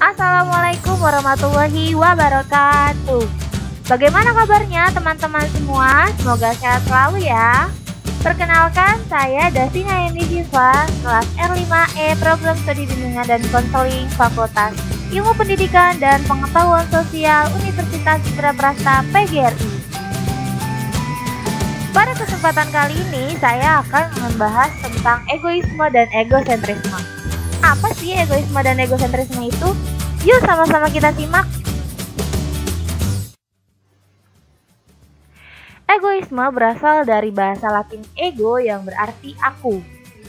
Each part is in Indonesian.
Assalamualaikum warahmatullahi wabarakatuh. Bagaimana kabarnya teman-teman semua? Semoga sehat selalu ya. Perkenalkan, saya Davina Yeni Siva, kelas R5E Program Studi Bimbingan dan Konseling Fakultas Ilmu Pendidikan dan Pengetahuan Sosial Universitas Citra Prasta PGRI. Pada kesempatan kali ini, saya akan membahas tentang egoisme dan egosentrisme. Apa sih egoisme dan egosentrisme itu? Yuk sama-sama kita simak. Egoisme berasal dari bahasa Latin ego yang berarti aku.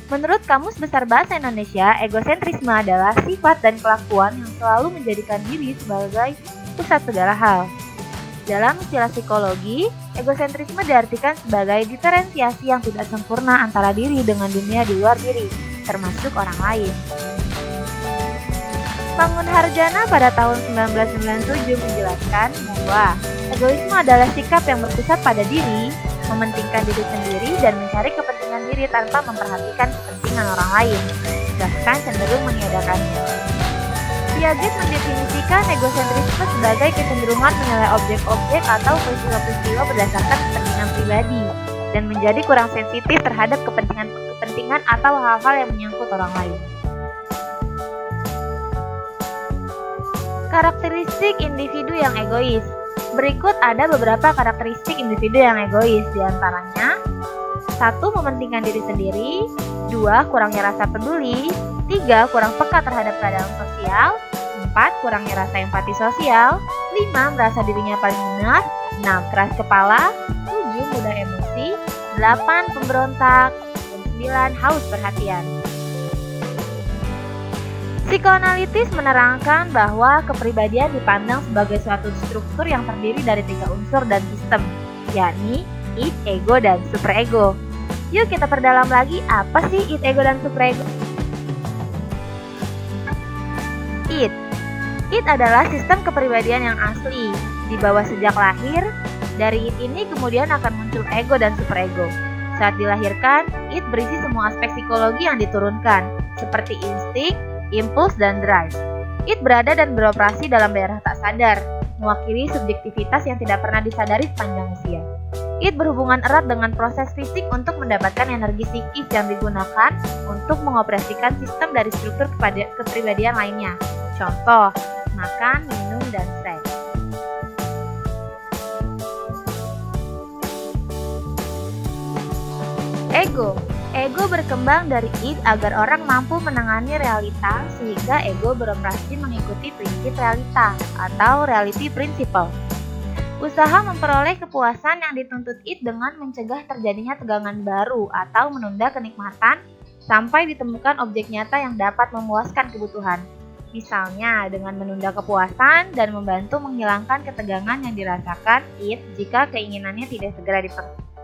Menurut Kamus Besar Bahasa Indonesia, egosentrisme adalah sifat dan kelakuan yang selalu menjadikan diri sebagai pusat segala hal. Dalam istilah psikologi, egosentrisme diartikan sebagai diferensiasi yang tidak sempurna antara diri dengan dunia di luar diri, termasuk orang lain. Bangun Harjana pada tahun 1997 menjelaskan bahwa egoisme adalah sikap yang berpusat pada diri, mementingkan diri sendiri dan mencari kepentingan diri tanpa memperhatikan kepentingan orang lain, bahkan cenderung meniadakannya. Piaget mendefinisikan egosentrisme sebagai kecenderungan menilai objek-objek atau peristiwa-peristiwa berdasarkan kepentingan pribadi dan menjadi kurang sensitif terhadap kepentingan atau hal-hal yang menyangkut orang lain. Karakteristik individu yang egois. Berikut ada beberapa karakteristik individu yang egois, diantaranya 1. Mementingkan diri sendiri, 2. Kurangnya rasa peduli, 3. Kurang peka terhadap keadaan sosial, 4. Kurangnya rasa empati sosial, 5. Merasa dirinya paling benar, 6. Keras kepala, 7. Mudah emosi, 8. Pemberontak, dan 9. Haus perhatian. Psikoanalitis menerangkan bahwa kepribadian dipandang sebagai suatu struktur yang terdiri dari 3 unsur dan sistem, yakni id, ego, dan superego. Yuk kita perdalam lagi, apa sih id, ego, dan superego? Id. Id adalah sistem kepribadian yang asli, dibawa sejak lahir. Dari id ini kemudian akan muncul ego dan superego. Saat dilahirkan, id berisi semua aspek psikologi yang diturunkan, seperti insting, impuls, dan drive. Id berada dan beroperasi dalam daerah tak sadar, mewakili subjektivitas yang tidak pernah disadari sepanjang usia. Id berhubungan erat dengan proses fisik untuk mendapatkan energi psikis yang digunakan untuk mengoperasikan sistem dari struktur kepribadian lainnya. Contoh, makan, minum, dan seks. Ego. Ego berkembang dari id agar orang mampu menangani realita sehingga ego beroperasi mengikuti prinsip realita atau reality principle. Usaha memperoleh kepuasan yang dituntut id dengan mencegah terjadinya tegangan baru atau menunda kenikmatan sampai ditemukan objek nyata yang dapat memuaskan kebutuhan. Misalnya dengan menunda kepuasan dan membantu menghilangkan ketegangan yang dirasakan id jika keinginannya tidak segera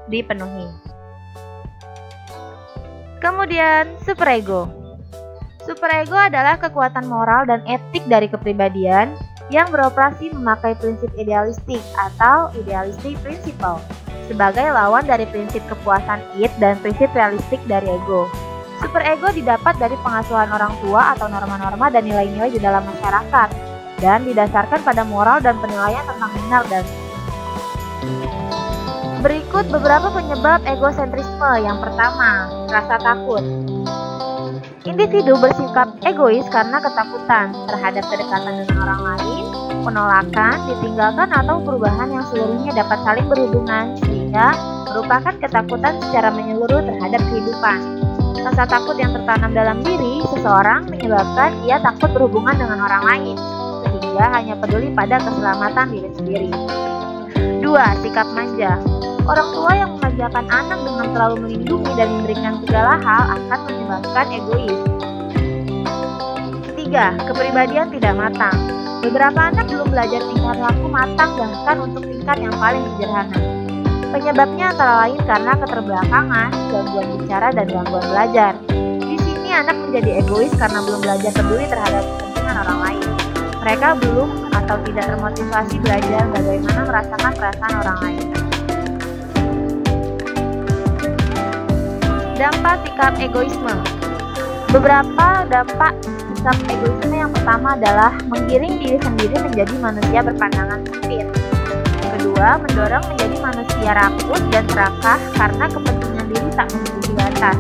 dipenuhi. Kemudian, superego. Superego adalah kekuatan moral dan etik dari kepribadian yang beroperasi memakai prinsip idealistik atau idealistic principle sebagai lawan dari prinsip kepuasan id dan prinsip realistik dari ego. Superego didapat dari pengasuhan orang tua atau norma-norma dan nilai-nilai di dalam masyarakat dan didasarkan pada moral dan penilaian tentang benar dan berikut beberapa penyebab egosentrisme. Yang pertama, rasa takut. Individu bersikap egois karena ketakutan terhadap kedekatan dengan orang lain, penolakan, ditinggalkan, atau perubahan yang seluruhnya dapat saling berhubungan sehingga merupakan ketakutan secara menyeluruh terhadap kehidupan. Rasa takut yang tertanam dalam diri seseorang menyebabkan ia takut berhubungan dengan orang lain, sehingga hanya peduli pada keselamatan diri sendiri. 2. Sikap manja. Orang tua yang memanjakan anak dengan terlalu melindungi dan memberikan segala hal akan menyebabkan egois. 3. Kepribadian tidak matang. Beberapa anak belum belajar tingkah laku matang bahkan untuk tingkat yang paling sederhana. Penyebabnya antara lain karena keterbelakangan, gangguan bicara, dan gangguan belajar. Di sini anak menjadi egois karena belum belajar peduli terhadap kepentingan orang lain. Mereka belum atau tidak termotivasi belajar bagaimana merasakan perasaan orang lain. Dampak sikap egoisme. Beberapa dampak sikap egoisme yang pertama adalah menggiring diri sendiri menjadi manusia berpandangan sempit. Kedua, mendorong menjadi manusia rakus dan serakah karena kepentingan diri tak memiliki batas.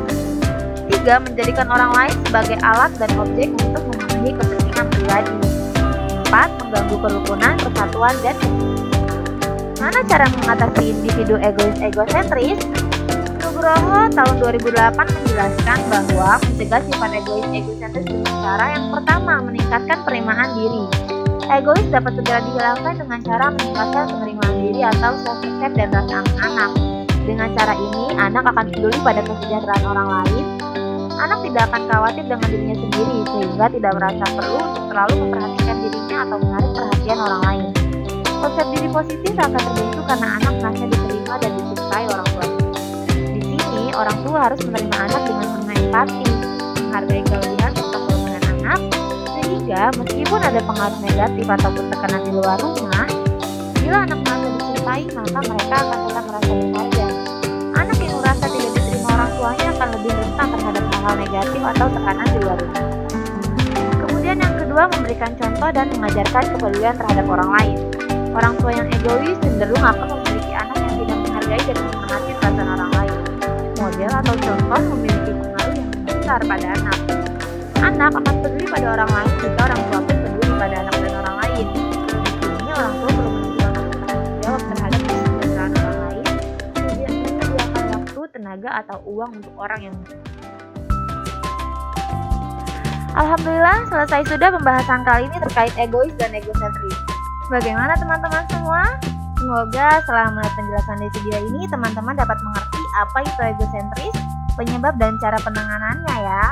Tiga, menjadikan orang lain sebagai alat dan objek untuk memenuhi kepentingan pribadi. Empat, mengganggu kerukunan, persatuan, dan mana cara mengatasi individu egois egosentris? Nugroho tahun 2008 menjelaskan bahwa mencegah sifat egois egosentris dengan cara yang pertama, meningkatkan penerimaan diri. Egois dapat segera dihilangkan dengan cara meningkatkan penerimaan diri atau self-accept dan rasa anak. Dengan cara ini, anak akan peduli pada kesejahteraan orang lain. Anak tidak akan khawatir dengan dirinya sendiri, sehingga tidak merasa perlu untuk selalu memperhatikan dirinya atau menarik perhatian orang lain. Konsep diri positif akan terbentuk karena anak merasa diterima dan disukai orang tua. Di sini, orang tua harus menerima anak dengan penuh empati, menghargai kelebihan serta kelemahan anak, sehingga meskipun ada pengaruh negatif ataupun tekanan di luar rumah, bila anak merasa dicintai, maka mereka akan tetap merasa berharga. Anak yang merasa tidak diterima orang tuanya akan lebih rentan terhadap hal-hal negatif atau tekanan di luar rumah. Kemudian yang kedua, memberikan contoh dan mengajarkan kepedulian terhadap orang lain. Orang tua yang egois cenderung akan memiliki anak yang tidak menghargai dan menghormati perasaan orang lain. Model atau contoh memiliki pengaruh yang besar pada anak. Anak akan peduli pada orang lain jika orang tua pun peduli pada anak dan orang lain. Di sini orang tua perlu menunjukkan tanggung jawab terhadap kesejahteraan orang lain, tidak menyediakan waktu, tenaga, atau uang untuk orang yang Alhamdulillah, selesai sudah pembahasan kali ini terkait egois dan egosentris. Bagaimana teman-teman semua? Semoga setelah melihat penjelasan di video ini, teman-teman dapat mengerti apa itu egosentris, penyebab dan cara penanganannya ya.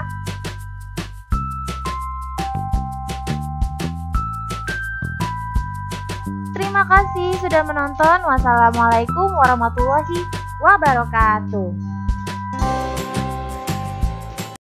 Terima kasih sudah menonton. Wassalamualaikum warahmatullahi wabarakatuh.